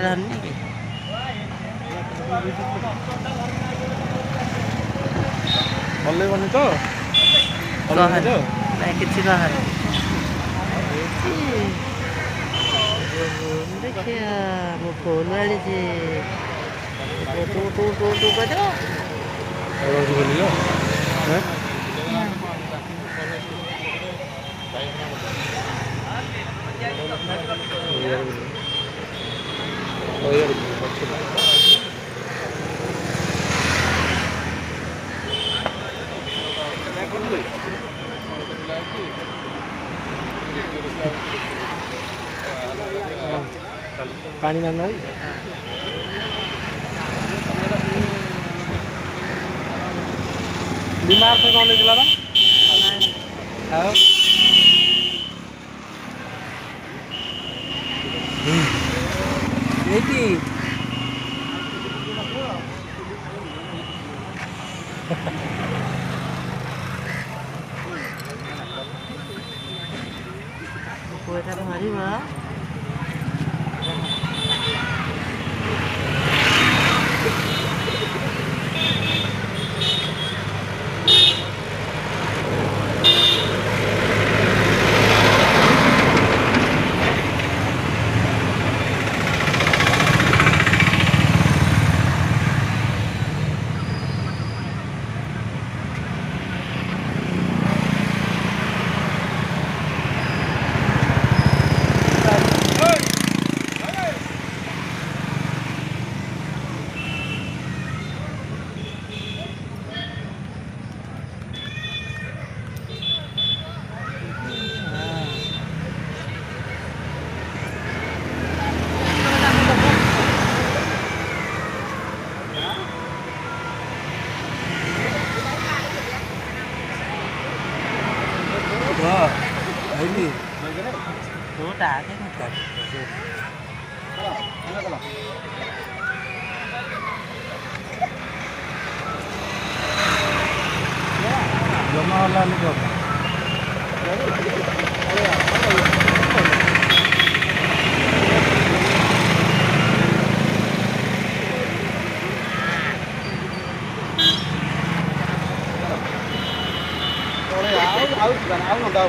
ଧରିନି କି ହଲେଇବନି ତ କହନି ନାଇଁ କିଛି କହନି ଦେଖିଆ ମୋ ଫୋନ୍ ଆଣିଛି ଟୁ ଟୁ ଟୁ ଟୁ କରିବ ପାଣି ମାନ ବିମାର ତ କଣ ହେଇଥିଲା ବା ଆଉ ଏଇଠି ପୁଅଟା ଧରିବ ପୁଅଟା ଜମା ହେଲାନି କଣ ଆଉ ନଣ୍ଡା